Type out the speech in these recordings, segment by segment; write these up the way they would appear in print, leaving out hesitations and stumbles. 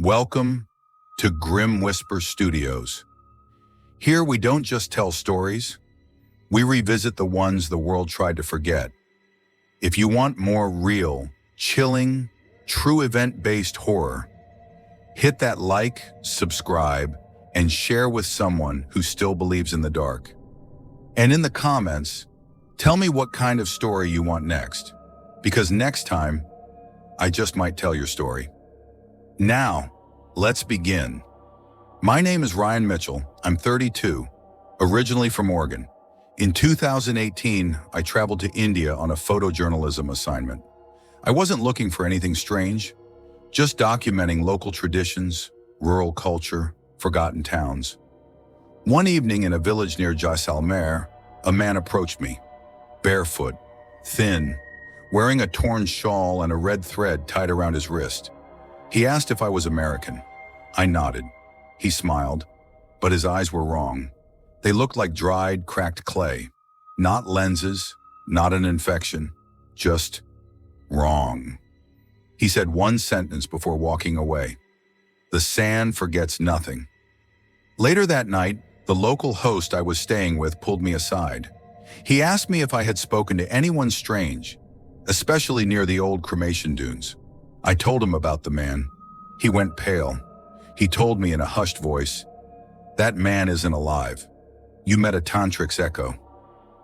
Welcome to Grim Whisper Studios. Here we don't just tell stories, we revisit the ones the world tried to forget. If you want more real, chilling, true event-based horror, hit that like, subscribe, and share with someone who still believes in the dark. And in the comments, tell me what kind of story you want next, because next time, I just might tell your story. Now, let's begin. My name is Ryan Mitchell. I'm 32, originally from Oregon. In 2018, I traveled to India on a photojournalism assignment. I wasn't looking for anything strange, just documenting local traditions, rural culture, forgotten towns. One evening in a village near Jaisalmer, a man approached me, barefoot, thin, wearing a torn shawl and a red thread tied around his wrist. He asked if I was American. I nodded. He smiled, but his eyes were wrong. They looked like dried, cracked clay. Not lenses, not an infection, just wrong. He said one sentence before walking away. The sand forgets nothing. Later that night, the local host I was staying with pulled me aside. He asked me if I had spoken to anyone strange, especially near the old cremation dunes. I told him about the man. He went pale. He told me in a hushed voice, "That man isn't alive. You met a tantric's echo."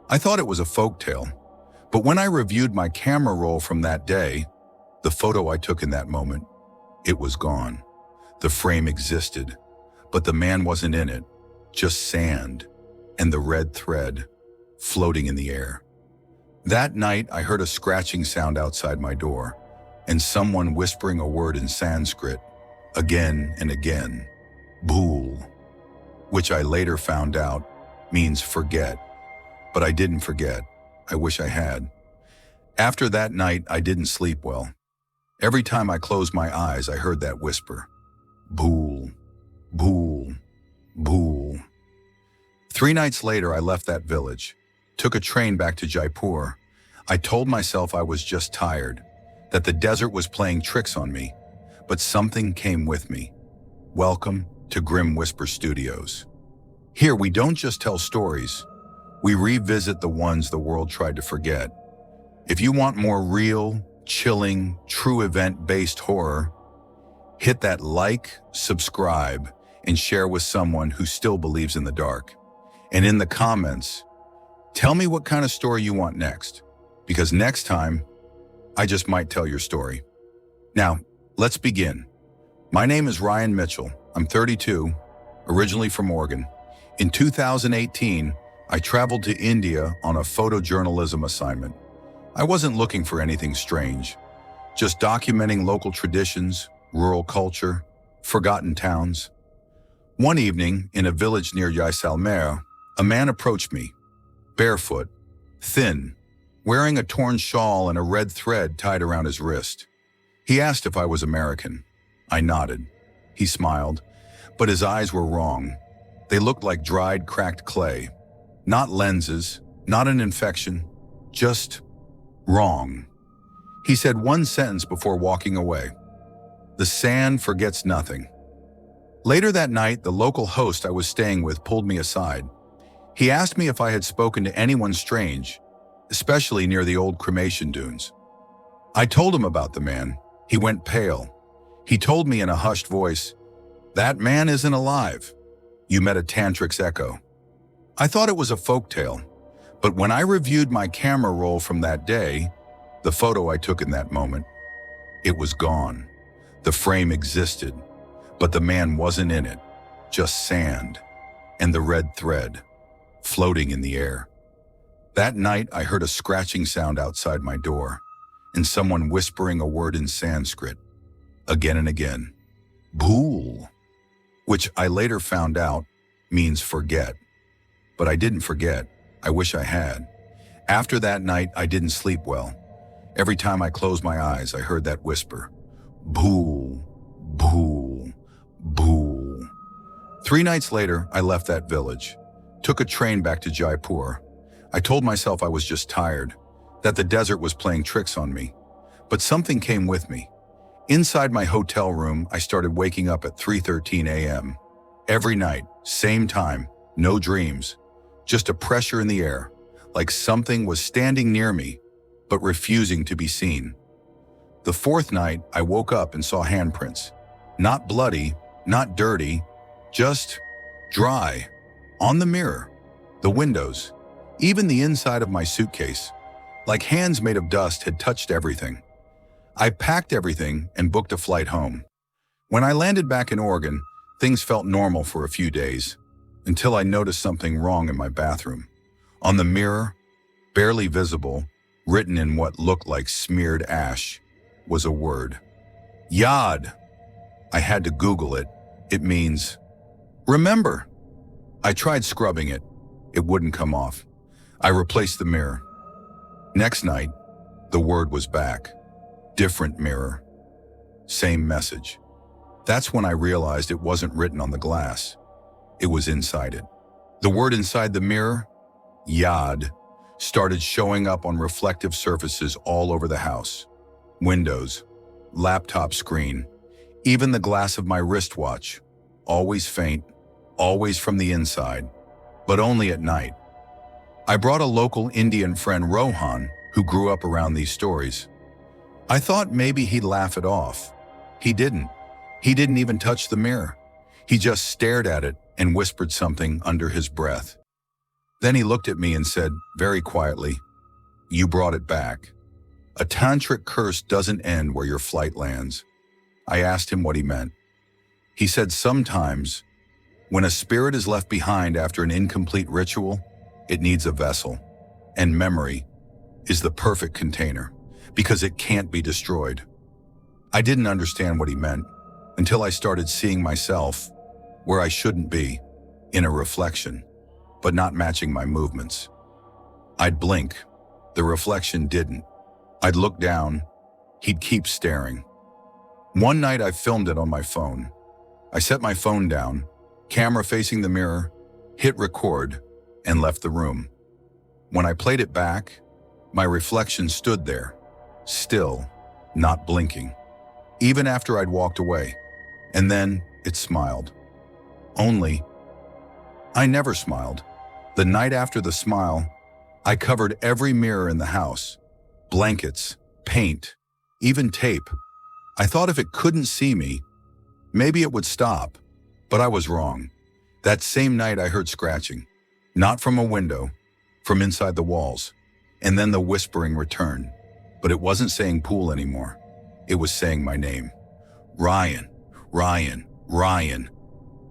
I thought it was a folktale, but when I reviewed my camera roll from that day, the photo I took in that moment, it was gone. The frame existed, but the man wasn't in it, just sand and the red thread floating in the air. That night, I heard a scratching sound outside my door and someone whispering a word in Sanskrit again and again, bhool, which I later found out means forget. But I didn't forget. I wish I had. After that night, I didn't sleep well. Every time I closed my eyes, I heard that whisper, bhool, bhool, bhool. 3 nights later, I left that village, took a train back to Jaipur. I told myself I was just tired, that the desert was playing tricks on me, but something came with me. Welcome to Grim Whisper Studios. Here we don't just tell stories, we revisit the ones the world tried to forget. If you want more real, chilling, true event-based horror, hit that like, subscribe, and share with someone who still believes in the dark. And in the comments, tell me what kind of story you want next, because next time, I just might tell your story. Now, let's begin. My name is Ryan Mitchell. I'm 32, originally from Oregon. In 2018, I traveled to India on a photojournalism assignment. I wasn't looking for anything strange, just documenting local traditions, rural culture, forgotten towns. One evening, in a village near Jaisalmer, a man approached me, barefoot, thin, wearing a torn shawl and a red thread tied around his wrist. He asked if I was American. I nodded. He smiled, but his eyes were wrong. They looked like dried, cracked clay. Not lenses, not an infection, just wrong. He said one sentence before walking away. The sand forgets nothing. Later that night, the local host I was staying with pulled me aside. He asked me if I had spoken to anyone strange, especially near the old cremation dunes. I told him about the man. He went pale. He told me in a hushed voice, "That man isn't alive. You met a tantric's echo." I thought it was a folktale, but when I reviewed my camera roll from that day, the photo I took in that moment, it was gone. The frame existed, but the man wasn't in it, just sand and the red thread floating in the air. That night, I heard a scratching sound outside my door and someone whispering a word in Sanskrit again and again, bhool, which I later found out means forget. But I didn't forget. I wish I had. After that night, I didn't sleep well. Every time I closed my eyes, I heard that whisper, bhool, bhool, bhool. 3 nights later, I left that village, took a train back to Jaipur. I told myself I was just tired, that the desert was playing tricks on me, but something came with me. Inside my hotel room, I started waking up at 3:13 a.m. Every night, same time, no dreams, just a pressure in the air, like something was standing near me, but refusing to be seen. The fourth night, I woke up and saw handprints. Not bloody, not dirty, just dry, on the mirror, the windows, even the inside of my suitcase, like hands made of dust had touched everything. I packed everything and booked a flight home. When I landed back in Oregon, things felt normal for a few days, until I noticed something wrong in my bathroom. On the mirror, barely visible, written in what looked like smeared ash, was a word. Yad. I had to Google it. It means, remember. I tried scrubbing it. It wouldn't come off. I replaced the mirror. Next night, the word was back. Different mirror. Same message. That's when I realized it wasn't written on the glass. It was inside it. The word inside the mirror, Yad, started showing up on reflective surfaces all over the house. Windows, laptop screen, even the glass of my wristwatch. Always faint, always from the inside, but only at night. I brought a local Indian friend, Rohan, who grew up around these stories. I thought maybe he'd laugh it off. He didn't. He didn't even touch the mirror. He just stared at it and whispered something under his breath. Then he looked at me and said, very quietly, "You brought it back. A tantric curse doesn't end where your flight lands." I asked him what he meant. He said sometimes, when a spirit is left behind after an incomplete ritual, it needs a vessel, and memory is the perfect container, because it can't be destroyed. I didn't understand what he meant until I started seeing myself where I shouldn't be, in a reflection, but not matching my movements. I'd blink, the reflection didn't. I'd look down, he'd keep staring. One night I filmed it on my phone. I set my phone down, camera facing the mirror, hit record, and left the room. When I played it back, my reflection stood there, still, not blinking, even after I'd walked away. And then it smiled. Only, I never smiled. The night after the smile, I covered every mirror in the house. Blankets, paint, even tape. I thought if it couldn't see me, maybe it would stop, but I was wrong. That same night I heard scratching, not from a window, from inside the walls. And then the whispering returned, but it wasn't saying pool anymore. It was saying my name. Ryan, Ryan, Ryan.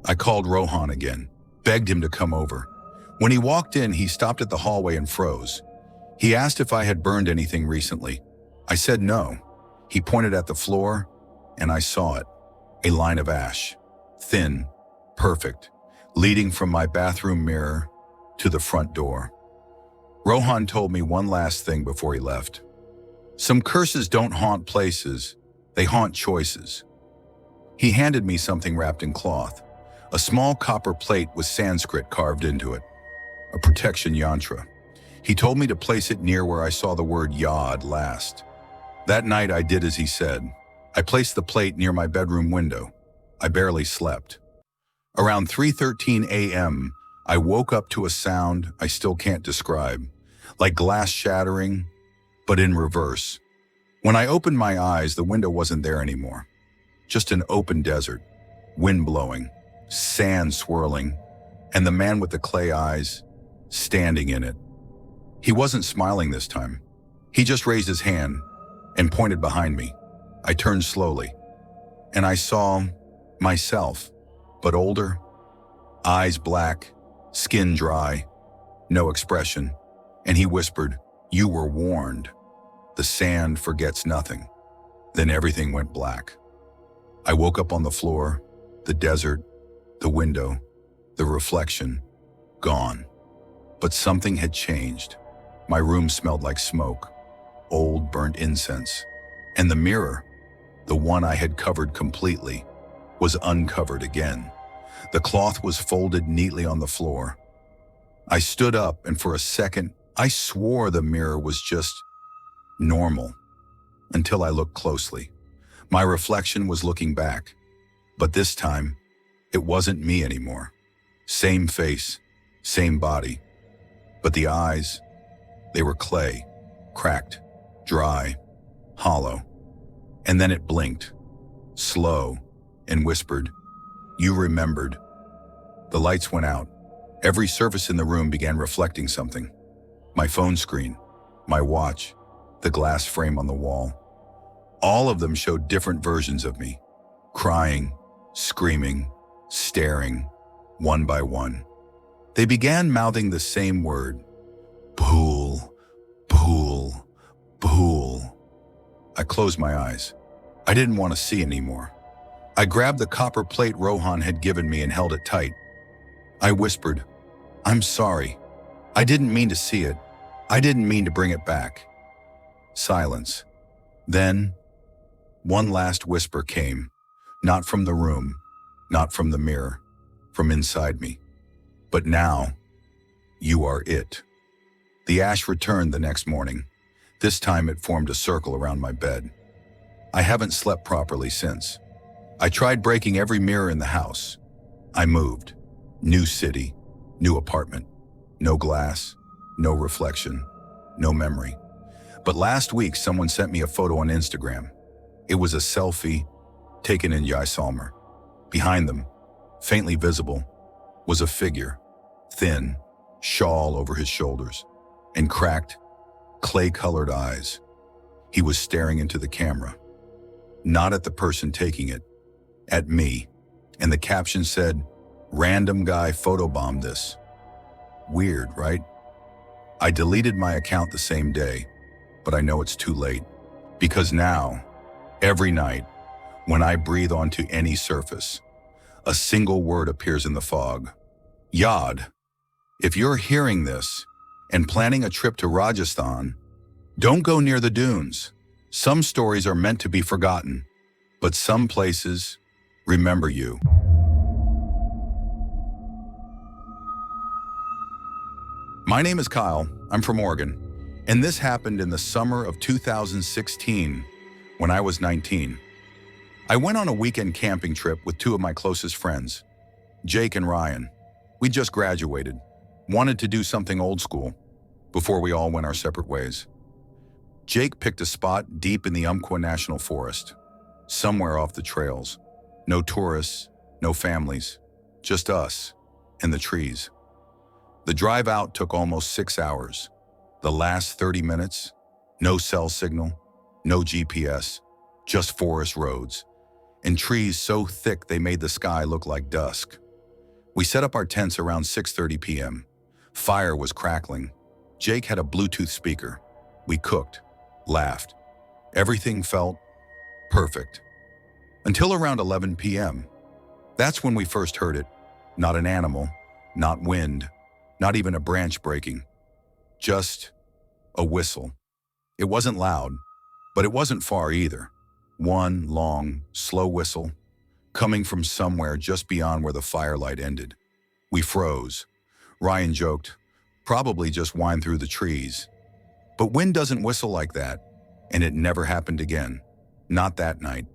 I called Rohan again, begged him to come over. When he walked in, he stopped at the hallway and froze. He asked if I had burned anything recently. I said no. He pointed at the floor, and I saw it. A line of ash, thin, perfect, leading from my bathroom mirror to the front door. Rohan told me one last thing before he left. Some curses don't haunt places, they haunt choices. He handed me something wrapped in cloth, a small copper plate with Sanskrit carved into it, a protection yantra. He told me to place it near where I saw the word Yad last. That night I did as he said. I placed the plate near my bedroom window. I barely slept. Around 3:13 a.m., I woke up to a sound I still can't describe, like glass shattering, but in reverse. When I opened my eyes, the window wasn't there anymore. Just an open desert, wind blowing, sand swirling, and the man with the clay eyes standing in it. He wasn't smiling this time. He just raised his hand and pointed behind me. I turned slowly, and I saw myself, but older, eyes black, skin dry, no expression, and he whispered, "You were warned. The sand forgets nothing." Then everything went black. I woke up on the floor, the desert, the window, the reflection, gone. But something had changed. My room smelled like smoke, old burnt incense, and the mirror, the one I had covered completely, was uncovered again. The cloth was folded neatly on the floor. I stood up, and for a second, I swore the mirror was just normal, until I looked closely. My reflection was looking back, but this time, it wasn't me anymore. Same face, same body, but the eyes, they were clay, cracked, dry, hollow. And then it blinked, slow, and whispered, "You remembered." The lights went out. Every surface in the room began reflecting something. My phone screen, my watch, the glass frame on the wall. All of them showed different versions of me, crying, screaming, staring, one by one. They began mouthing the same word, pool, pool, pool. I closed my eyes. I didn't want to see anymore. I grabbed the copper plate Rohan had given me and held it tight. I whispered, "I'm sorry. I didn't mean to see it. I didn't mean to bring it back." Silence. Then, one last whisper came, not from the room, not from the mirror, from inside me. "But now, you are it." The ash returned the next morning. This time it formed a circle around my bed. I haven't slept properly since. I tried breaking every mirror in the house. I moved. New city, new apartment. No glass, no reflection, no memory. But last week someone sent me a photo on Instagram. It was a selfie taken in Jaisalmer. Behind them, faintly visible, was a figure, thin, shawl over his shoulders, and cracked, clay-colored eyes. He was staring into the camera, not at the person taking it, at me, and the caption said, "Random guy photobombed this." Weird, right? I deleted my account the same day, but I know it's too late, because now, every night, when I breathe onto any surface, a single word appears in the fog. Yad. If you're hearing this and planning a trip to Rajasthan, don't go near the dunes. Some stories are meant to be forgotten, but some places remember you. My name is Kyle. I'm from Oregon, and this happened in the summer of 2016 when I was 19. I went on a weekend camping trip with two of my closest friends, Jake and Ryan. We just graduated, wanted to do something old school before we all went our separate ways. Jake picked a spot deep in the Umpqua National Forest, somewhere off the trails. No tourists, no families, just us and the trees. The drive out took almost 6 hours. The last 30 minutes, no cell signal, no GPS, just forest roads, and trees so thick they made the sky look like dusk. We set up our tents around 6:30 p.m. Fire was crackling. Jake had a Bluetooth speaker. We cooked, laughed. Everything felt perfect. Until around 11 p.m. That's when we first heard it. Not an animal, not wind, not even a branch breaking. Just a whistle. It wasn't loud, but it wasn't far either. One long, slow whistle, coming from somewhere just beyond where the firelight ended. We froze. Ryan joked, "Probably just wind through the trees." But wind doesn't whistle like that, and it never happened again. Not that night.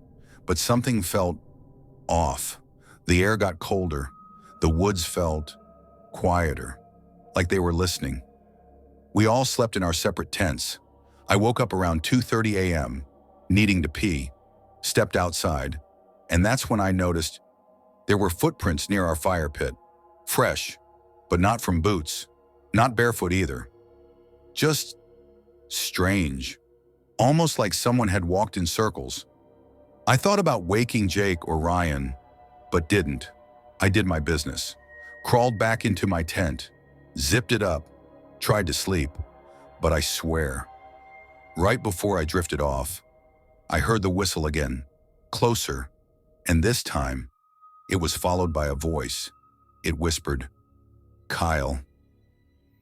But something felt off. The air got colder. The woods felt quieter, like they were listening. We all slept in our separate tents. I woke up around 2:30 a.m., needing to pee, stepped outside, and that's when I noticed there were footprints near our fire pit. Fresh, but not from boots, not barefoot either. Just strange, almost like someone had walked in circles. I thought about waking Jake or Ryan, but didn't. I did my business, crawled back into my tent, zipped it up, tried to sleep, but I swear, right before I drifted off, I heard the whistle again, closer, and this time, it was followed by a voice. It whispered, "Kyle."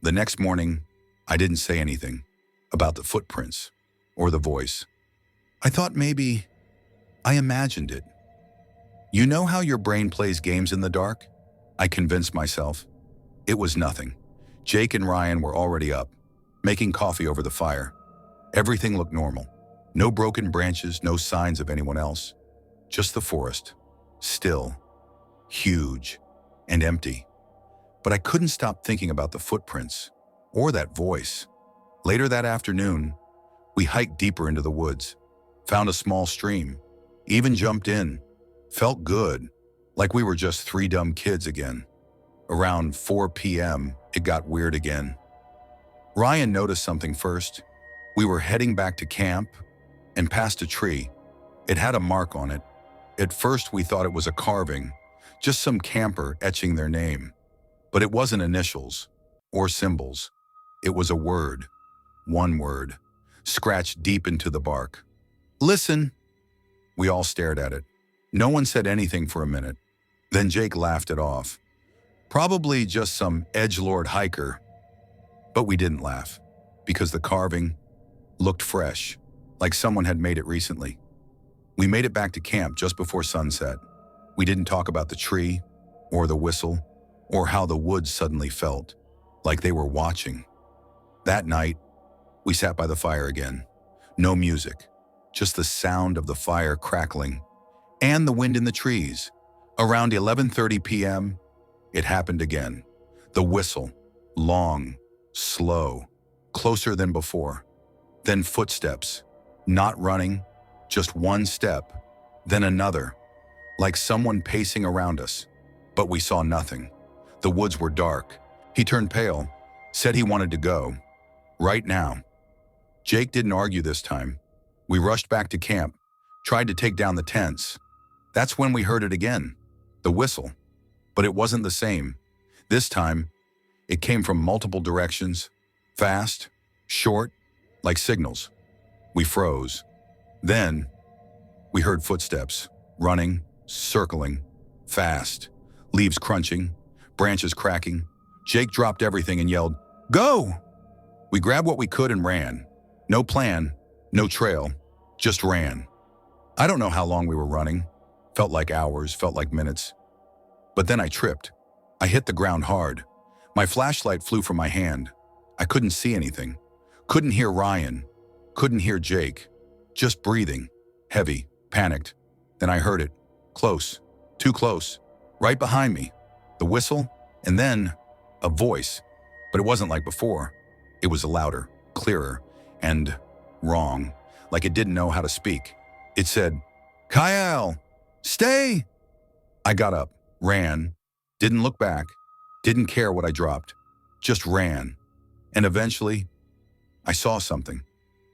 The next morning, I didn't say anything about the footprints or the voice. I thought maybe I imagined it. You know how your brain plays games in the dark? I convinced myself. It was nothing. Jake and Ryan were already up, making coffee over the fire. Everything looked normal. No broken branches, no signs of anyone else. Just the forest. Still, huge, and empty. But I couldn't stop thinking about the footprints, or that voice. Later that afternoon, we hiked deeper into the woods, found a small stream, even jumped in. Felt good, like we were just three dumb kids again. Around 4 p.m., it got weird again. Ryan noticed something first. We were heading back to camp and past a tree. It had a mark on it. At first, we thought it was a carving, just some camper etching their name. But it wasn't initials or symbols. It was a word, one word, scratched deep into the bark. "Listen." We all stared at it. No one said anything for a minute. Then Jake laughed it off. Probably just some edgelord hiker. But we didn't laugh, because the carving looked fresh, like someone had made it recently. We made it back to camp just before sunset. We didn't talk about the tree, or the whistle, or how the woods suddenly felt, like they were watching. That night, we sat by the fire again. No music, just the sound of the fire crackling, and the wind in the trees. Around 11:30 p.m., it happened again. The whistle, long, slow, closer than before. Then footsteps, not running, just one step, then another, like someone pacing around us. But we saw nothing. The woods were dark. He turned pale, said he wanted to go. Right now. Jake didn't argue this time. We rushed back to camp, tried to take down the tents. That's when we heard it again, the whistle. But it wasn't the same. This time, it came from multiple directions, fast, short, like signals. We froze. Then, we heard footsteps, running, circling, fast, leaves crunching, branches cracking. Jake dropped everything and yelled, "Go!" We grabbed what we could and ran. No plan, no trail, just ran. I don't know how long we were running. Felt like hours, felt like minutes. But then I tripped. I hit the ground hard. My flashlight flew from my hand. I couldn't see anything. Couldn't hear Ryan. Couldn't hear Jake. Just breathing. Heavy. Panicked. Then I heard it. Close. Too close. Right behind me. The whistle. And then a voice. But it wasn't like before. It was louder, clearer, and wrong. Like it didn't know how to speak. It said, "Kyle, stay!" I got up. Ran, didn't look back, didn't care what I dropped, just ran. And eventually, I saw something.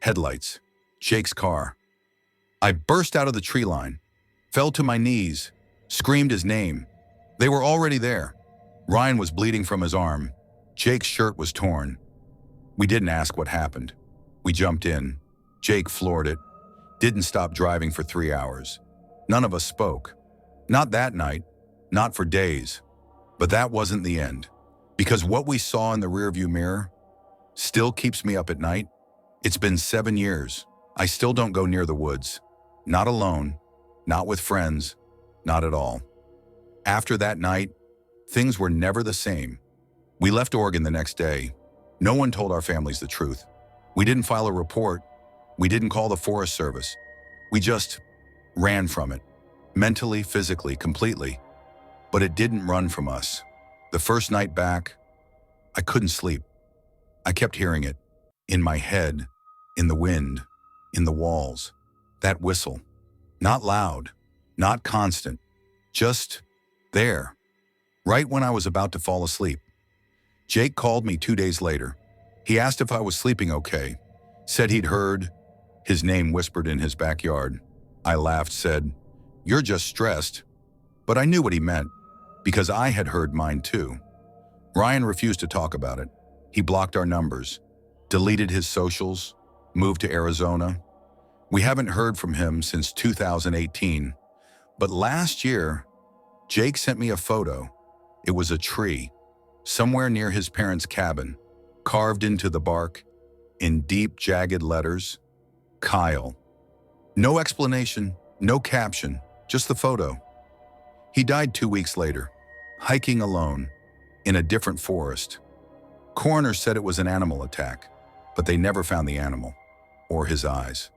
Headlights, Jake's car. I burst out of the tree line, fell to my knees, screamed his name. They were already there. Ryan was bleeding from his arm. Jake's shirt was torn. We didn't ask what happened. We jumped in. Jake floored it, didn't stop driving for 3 hours. None of us spoke. Not that night. Not for days. But that wasn't the end. Because what we saw in the rearview mirror still keeps me up at night. It's been 7 years. I still don't go near the woods. Not alone. Not with friends. Not at all. After that night, things were never the same. We left Oregon the next day. No one told our families the truth. We didn't file a report. We didn't call the Forest Service. We just ran from it. Mentally, physically, completely. But it didn't run from us. The first night back, I couldn't sleep. I kept hearing it. In my head, in the wind, in the walls. That whistle. Not loud, not constant. Just there. Right when I was about to fall asleep. Jake called me 2 days later. He asked if I was sleeping okay. Said he'd heard his name whispered in his backyard. I laughed, said, "You're just stressed." But I knew what he meant. Because I had heard mine too. Ryan refused to talk about it. He blocked our numbers, deleted his socials, moved to Arizona. We haven't heard from him since 2018. But last year, Jake sent me a photo. It was a tree, somewhere near his parents' cabin, carved into the bark, in deep, jagged letters, Kyle. No explanation, no caption, just the photo. He died 2 weeks later, hiking alone, in a different forest. Coroner said it was an animal attack, but they never found the animal, or his eyes.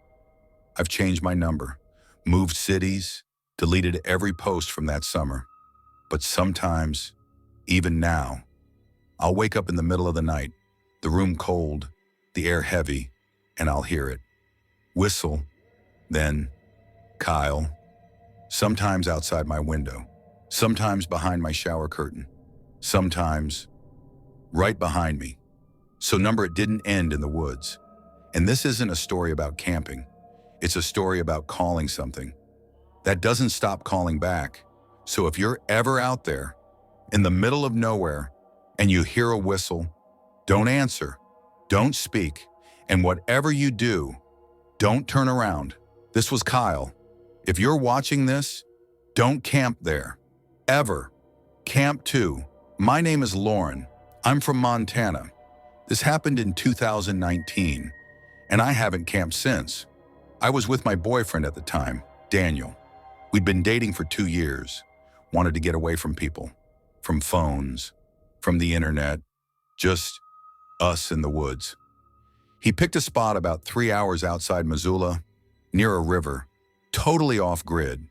I've changed my number, moved cities, deleted every post from that summer. But sometimes, even now, I'll wake up in the middle of the night, the room cold, the air heavy, and I'll hear it. Whistle, then, Kyle, sometimes outside my window, sometimes behind my shower curtain, sometimes right behind me. So number, it didn't end in the woods. And this isn't a story about camping. It's a story about calling something that doesn't stop calling back. So if you're ever out there in the middle of nowhere and you hear a whistle, don't answer, don't speak, and whatever you do, don't turn around. This was Kyle. If you're watching this, don't camp there. Ever. Camp 2. My name is Lauren. I'm from Montana. This happened in 2019, and I haven't camped since. I was with my boyfriend at the time, Daniel. We'd been dating for 2 years, wanted to get away from people, from phones, from the internet, just us in the woods. He picked a spot about 3 hours outside Missoula, near a river, totally off-grid.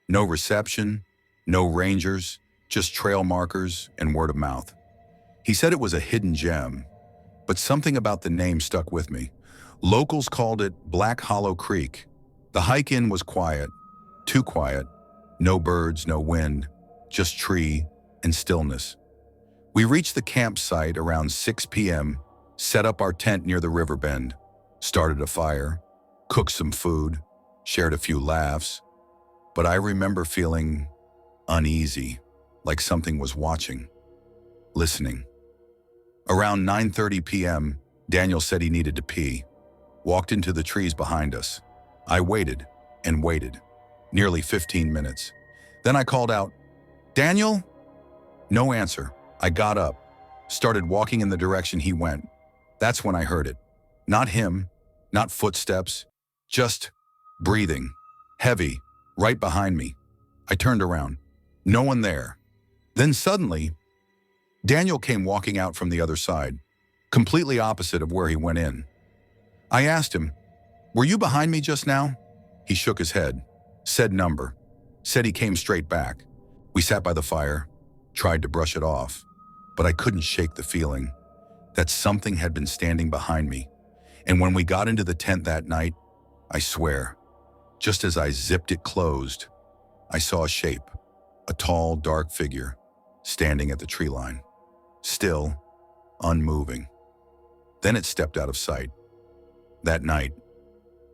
No reception, no rangers, just trail markers and word of mouth. He said it was a hidden gem, but something about the name stuck with me. Locals called it Black Hollow Creek. The hike in was quiet, too quiet. No birds, no wind, just tree and stillness. We reached the campsite around 6 p.m., set up our tent near the river bend, started a fire, cooked some food, shared a few laughs. But I remember feeling uneasy, like something was watching, listening. Around 9:30 p.m., Daniel said he needed to pee, walked into the trees behind us. I waited and waited, nearly 15 minutes. Then I called out, "Daniel?" No answer. I got up, started walking in the direction he went. That's when I heard it. Not him, not footsteps, just breathing, heavy, right behind me. I turned around. No one there. Then suddenly, Daniel came walking out from the other side, completely opposite of where he went in. I asked him, "Were you behind me just now?" He shook his head, said number, said he came straight back. We sat by the fire, tried to brush it off, but I couldn't shake the feeling that something had been standing behind me. And when we got into the tent that night, I swear, just as I zipped it closed, I saw a shape, a tall, dark figure, standing at the tree line, still, unmoving. Then it stepped out of sight. That night,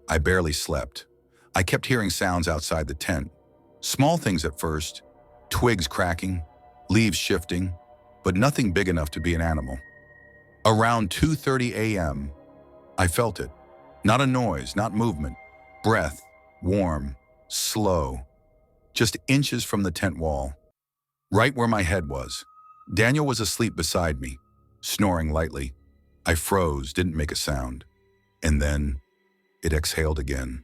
I barely slept. I kept hearing sounds outside the tent. Small things at first, twigs cracking, leaves shifting, but nothing big enough to be an animal. Around 2:30 a.m., I felt it. Not a noise, not movement. Breath, warm, slow, just inches from the tent wall, right where my head was. Daniel was asleep beside me, snoring lightly. I froze, didn't make a sound. And then it exhaled again,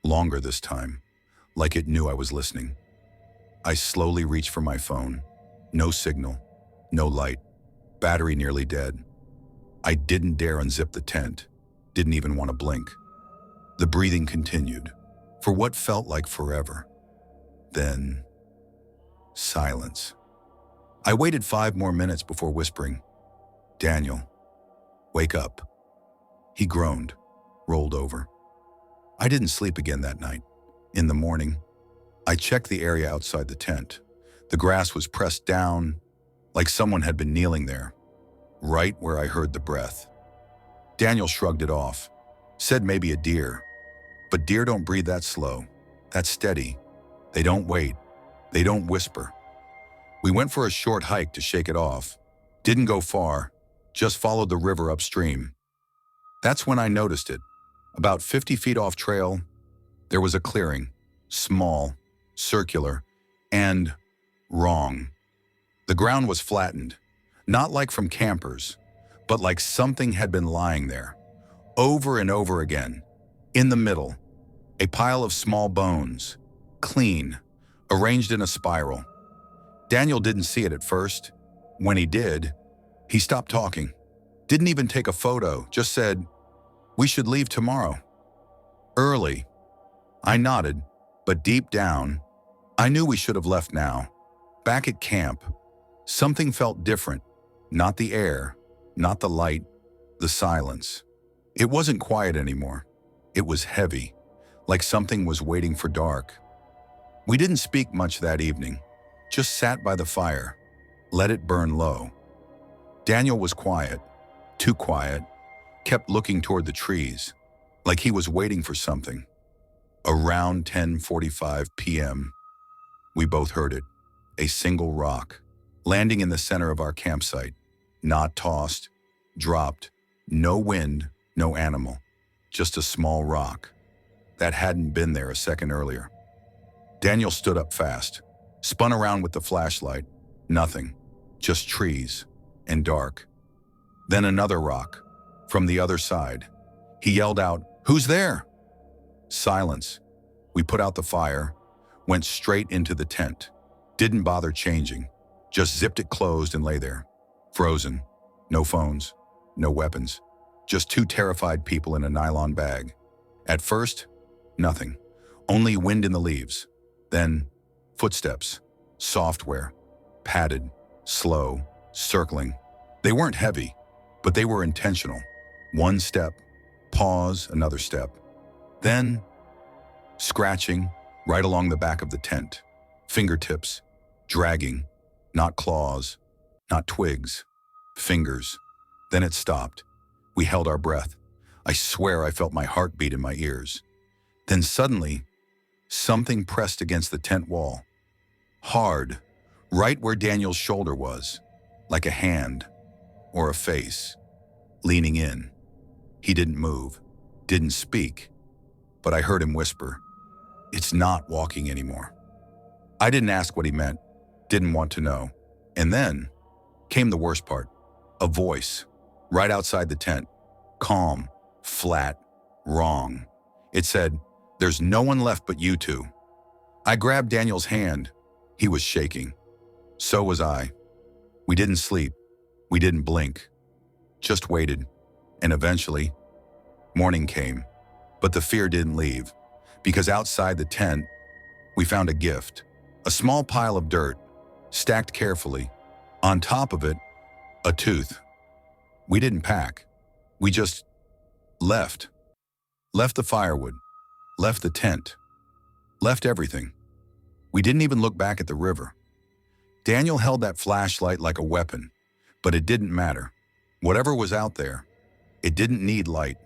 longer this time, like it knew I was listening. I slowly reached for my phone. No signal, no light, battery nearly dead. I didn't dare unzip the tent, didn't even want to blink. The breathing continued, for what felt like forever. Then, silence. I waited 5 more minutes before whispering, "Daniel, wake up." He groaned, rolled over. I didn't sleep again that night. In the morning, I checked the area outside the tent. The grass was pressed down, like someone had been kneeling there, right where I heard the breath. Daniel shrugged it off, said maybe a deer. But deer don't breathe that slow, that steady. They don't wait, they don't whisper. We went for a short hike to shake it off. Didn't go far, just followed the river upstream. That's when I noticed it. About 50 feet off trail, there was a clearing, small, circular, and wrong. The ground was flattened, not like from campers, but like something had been lying there, over and over again. In the middle, a pile of small bones, clean, arranged in a spiral. Daniel didn't see it at first. When he did, he stopped talking. Didn't even take a photo, just said, "We should leave tomorrow." Early, I nodded, but deep down, I knew we should have left now. Back at camp, something felt different. Not the air, not the light, the silence. It wasn't quiet anymore. It was heavy, like something was waiting for dark. We didn't speak much that evening, just sat by the fire, let it burn low. Daniel was quiet, too quiet, kept looking toward the trees, like he was waiting for something. Around 10:45 p.m., we both heard it, a single rock, landing in the center of our campsite, not tossed, dropped, no wind, no animal, just a small rock that hadn't been there a second earlier. Daniel stood up fast, spun around with the flashlight. Nothing, just trees and dark. Then another rock, from the other side. He yelled out, "Who's there?" Silence. We put out the fire, went straight into the tent. Didn't bother changing, just zipped it closed and lay there, frozen. No phones, no weapons, just two terrified people in a nylon bag. At first, nothing, only wind in the leaves. Then, footsteps, software, padded, slow, circling. They weren't heavy, but they were intentional. One step, pause, another step. Then, scratching right along the back of the tent. Fingertips, dragging, not claws, not twigs, fingers. Then it stopped. We held our breath. I swear I felt my heartbeat in my ears. Then suddenly, something pressed against the tent wall. Hard, right where Daniel's shoulder was, like a hand or a face, leaning in. He didn't move, didn't speak, but I heard him whisper, "It's not walking anymore." I didn't ask what he meant, didn't want to know. And then came the worst part, a voice, right outside the tent, calm, flat, wrong. It said, "There's no one left but you two." I grabbed Daniel's hand. He was shaking. So was I. We didn't sleep. We didn't blink. Just waited. And eventually, morning came. But the fear didn't leave, because outside the tent, we found a gift, a small pile of dirt, stacked carefully. On top of it, a tooth. We didn't pack. We just left. Left the firewood. Left the tent. Left everything. We didn't even look back at the river. Daniel held that flashlight like a weapon, but it didn't matter. Whatever was out there, it didn't need light.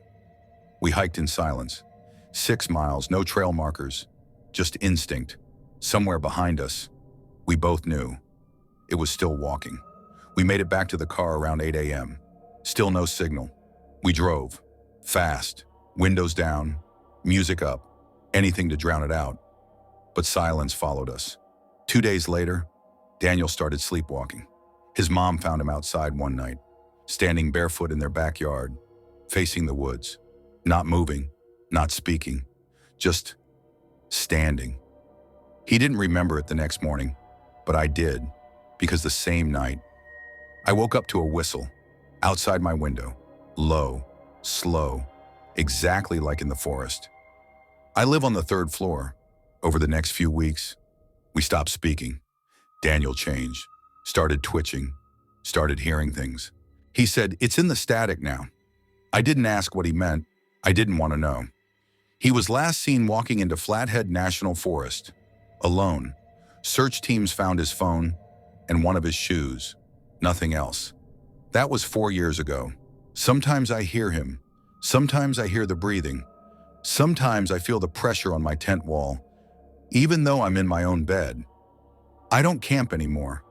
We hiked in silence. 6 miles, no trail markers, just instinct. Somewhere behind us, we both knew. It was still walking. We made it back to the car around 8 a.m. Still no signal. We drove, fast, windows down, music up, anything to drown it out. But silence followed us. 2 days later, Daniel started sleepwalking. His mom found him outside one night, standing barefoot in their backyard, facing the woods, not moving, not speaking, just standing. He didn't remember it the next morning, but I did, because the same night, I woke up to a whistle outside my window, low, slow, exactly like in the forest. I live on the 3rd floor. Over the next few weeks, we stopped speaking. Daniel changed, started twitching, started hearing things. He said, "It's in the static now." I didn't ask what he meant. I didn't want to know. He was last seen walking into Flathead National Forest, alone. Search teams found his phone and one of his shoes, nothing else. That was 4 years ago. Sometimes I hear him. Sometimes I hear the breathing. Sometimes I feel the pressure on my tent wall, even though I'm in my own bed. I don't camp anymore.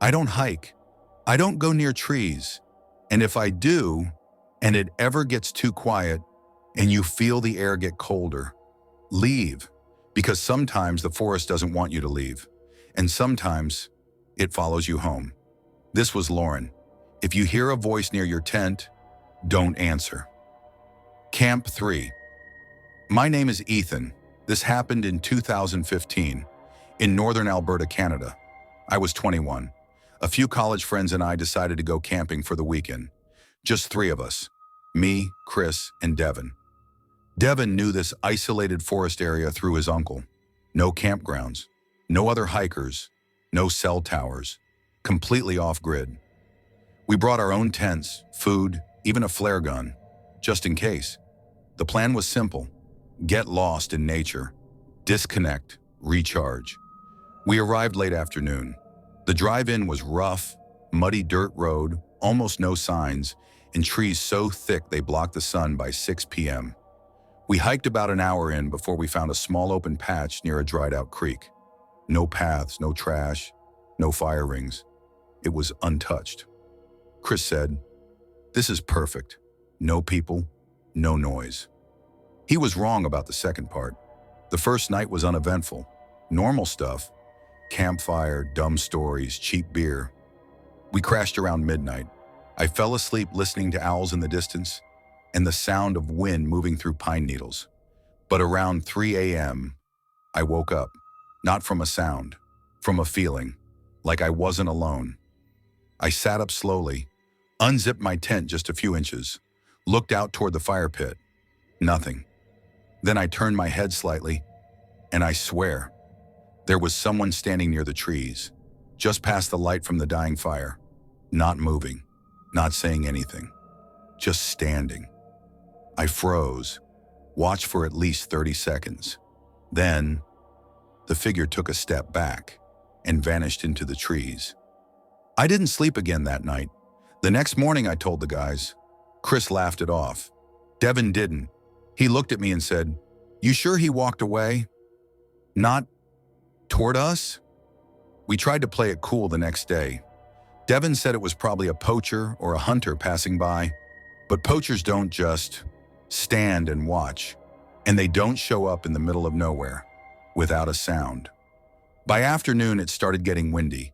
I don't hike. I don't go near trees. And if I do, and it ever gets too quiet, and you feel the air get colder, leave, because sometimes the forest doesn't want you to leave, and sometimes it follows you home. This was Lauren. If you hear a voice near your tent, don't answer. Camp 3. My name is Ethan. This happened in 2015 in northern Alberta, Canada. I was 21. A few college friends and I decided to go camping for the weekend. Just 3 of us, me, Chris, and Devin. Devin knew this isolated forest area through his uncle. No campgrounds, no other hikers, no cell towers, completely off-grid. We brought our own tents, food, even a flare gun, just in case. The plan was simple: get lost in nature, disconnect, recharge. We arrived late afternoon. The drive-in was rough, muddy dirt road, almost no signs, and trees so thick they blocked the sun by 6 p.m. We hiked about an hour in before we found a small open patch near a dried-out creek. No paths, no trash, no fire rings. It was untouched. Chris said, "This is perfect. No people, no noise." He was wrong about the second part. The first night was uneventful. Normal stuff: campfire, dumb stories, cheap beer. We crashed around midnight. I fell asleep listening to owls in the distance and the sound of wind moving through pine needles. But around 3 a.m., I woke up, not from a sound, from a feeling, like I wasn't alone. I sat up slowly, unzipped my tent just a few inches, looked out toward the fire pit. Nothing. Then I turned my head slightly, and I swear, there was someone standing near the trees, just past the light from the dying fire, not moving, not saying anything, just standing. I froze, watched for at least 30 seconds. Then, the figure took a step back and vanished into the trees. I didn't sleep again that night. The next morning I told the guys. Chris laughed it off. Devin didn't. He looked at me and said, "You sure he walked away? Not toward us?" We tried to play it cool the next day. Devin said it was probably a poacher or a hunter passing by, but poachers don't just stand and watch, and they don't show up in the middle of nowhere without a sound. By afternoon, it started getting windy.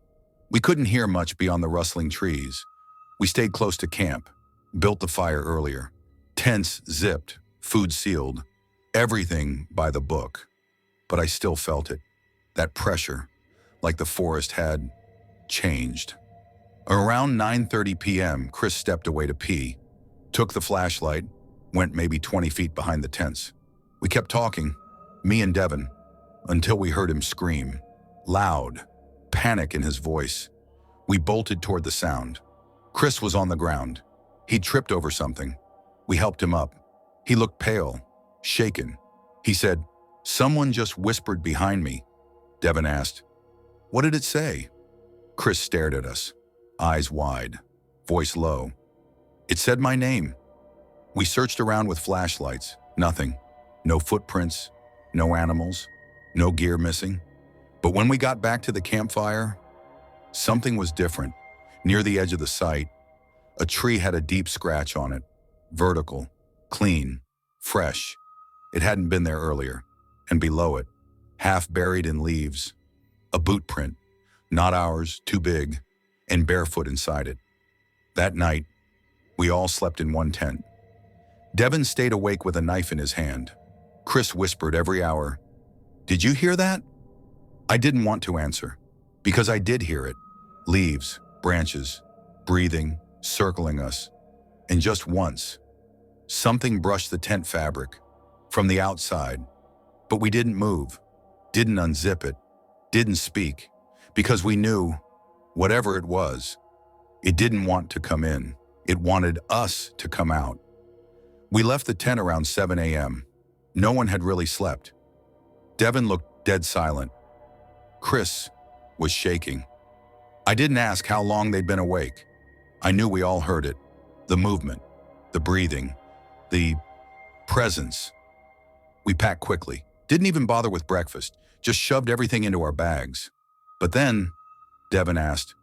We couldn't hear much beyond the rustling trees. We stayed close to camp, built the fire earlier. Tents zipped, food sealed, everything by the book. But I still felt it, that pressure, like the forest had changed. Around 9:30 p.m., Chris stepped away to pee, took the flashlight, went maybe 20 feet behind the tents. We kept talking, me and Devin, until we heard him scream, loud, panic in his voice. We bolted toward the sound. Chris was on the ground. He'd tripped over something. We helped him up. He looked pale, shaken. He said, "Someone just whispered behind me." Devin asked, "What did it say?" Chris stared at us, eyes wide, voice low. "It said my name." We searched around with flashlights. Nothing. No footprints, no animals, no gear missing. But when we got back to the campfire, something was different. Near the edge of the site, a tree had a deep scratch on it, vertical, clean, fresh. It hadn't been there earlier. And below it, half buried in leaves, a boot print, not ours, too big, and barefoot inside it. That night, we all slept in one tent. Devin stayed awake with a knife in his hand. Chris whispered every hour, "Did you hear that?" I didn't want to answer, because I did hear it. Leaves, branches, breathing, circling us. And just once, something brushed the tent fabric from the outside. But we didn't move, didn't unzip it, didn't speak, because we knew, whatever it was, it didn't want to come in. It wanted us to come out. We left the tent around 7 a.m. No one had really slept. Devin looked dead silent. Chris was shaking. I didn't ask how long they'd been awake. I knew we all heard it. The movement, the breathing, the presence. We packed quickly. Didn't even bother with breakfast. Just shoved everything into our bags. But then, Devin asked,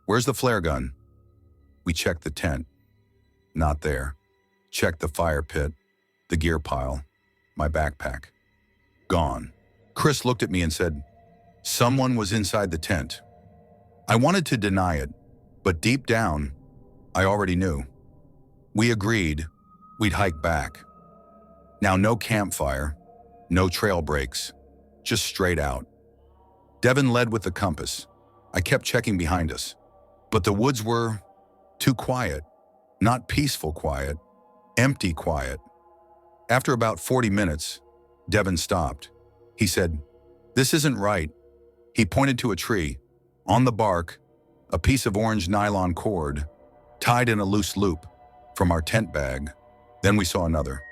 "Where's the flare gun?" We checked the tent. Not there. Checked the fire pit, the gear pile, my backpack. Gone. Chris looked at me and said, "Someone was inside the tent." I wanted to deny it, but deep down, I already knew. We agreed we'd hike back. Now no campfire, no trail breaks, just straight out. Devin led with the compass. I kept checking behind us, but the woods were too quiet, not peaceful quiet, empty quiet. After about 40 minutes, Devin stopped. He said, "This isn't right." He pointed to a tree. On the bark, a piece of orange nylon cord, tied in a loose loop from our tent bag. Then we saw another,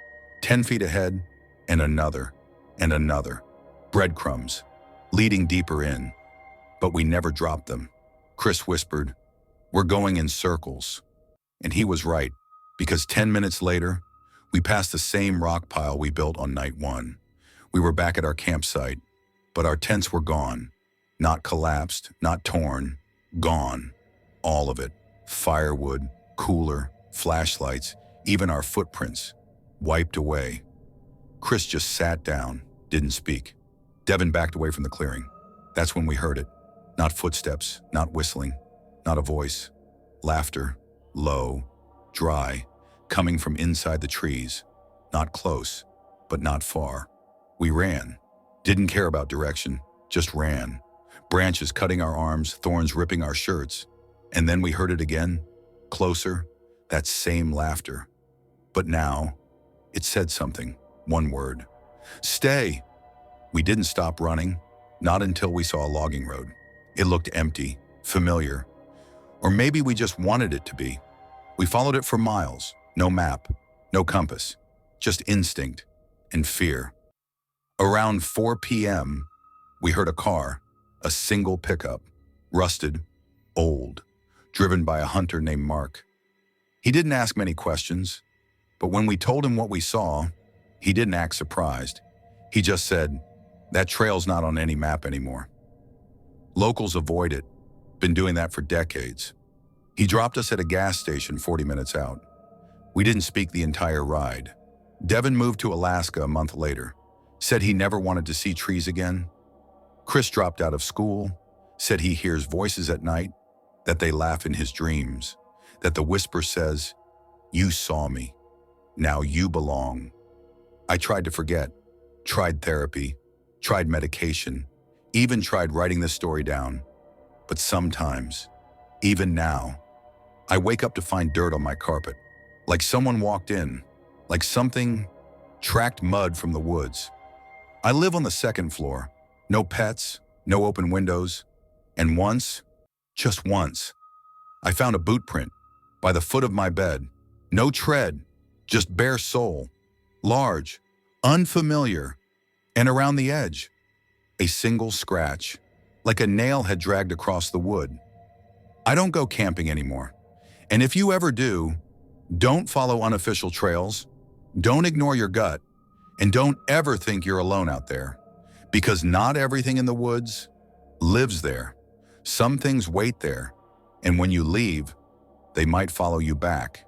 10 feet ahead, and another, and another. Breadcrumbs, leading deeper in. But we never dropped them. Chris whispered, "We're going in circles." And he was right, because 10 minutes later, we passed the same rock pile we built on night 1. We were back at our campsite, but our tents were gone. Not collapsed, not torn, gone. All of it. Firewood, cooler, flashlights, even our footprints. Wiped away. Chris just sat down, didn't speak. Devin backed away from the clearing. That's when we heard it. Not footsteps, not whistling, not a voice. Laughter, low, dry, coming from inside the trees. Not close, but not far. We ran. Didn't care about direction, just ran. Branches cutting our arms, thorns ripping our shirts. And then we heard it again, closer, that same laughter. But now, it said something, one word. "Stay!" We didn't stop running, not until we saw a logging road. It looked empty, familiar. Or maybe we just wanted it to be. We followed it for miles, no map, no compass, just instinct and fear. Around 4 p.m., we heard a car, a single pickup, rusted, old, driven by a hunter named Mark. He didn't ask many questions, but when we told him what we saw, he didn't act surprised. He just said, "That trail's not on any map anymore." Locals avoid it, been doing that for decades. He dropped us at a gas station 40 minutes out. We didn't speak the entire ride. Devin moved to Alaska a month later, said he never wanted to see trees again. Chris dropped out of school, said he hears voices at night, that they laugh in his dreams, that the whisper says, "You saw me. Now you belong." I tried to forget, tried therapy, tried medication, even tried writing this story down. But sometimes, even now, I wake up to find dirt on my carpet, like someone walked in, like something tracked mud from the woods. I live on the second floor, no pets, no open windows, and once, just once, I found a boot print by the foot of my bed. No tread, just bare sole, large, unfamiliar, and around the edge, a single scratch, like a nail had dragged across the wood. I don't go camping anymore, and if you ever do, don't follow unofficial trails, don't ignore your gut, and don't ever think you're alone out there, because not everything in the woods lives there. Some things wait there, and when you leave, they might follow you back.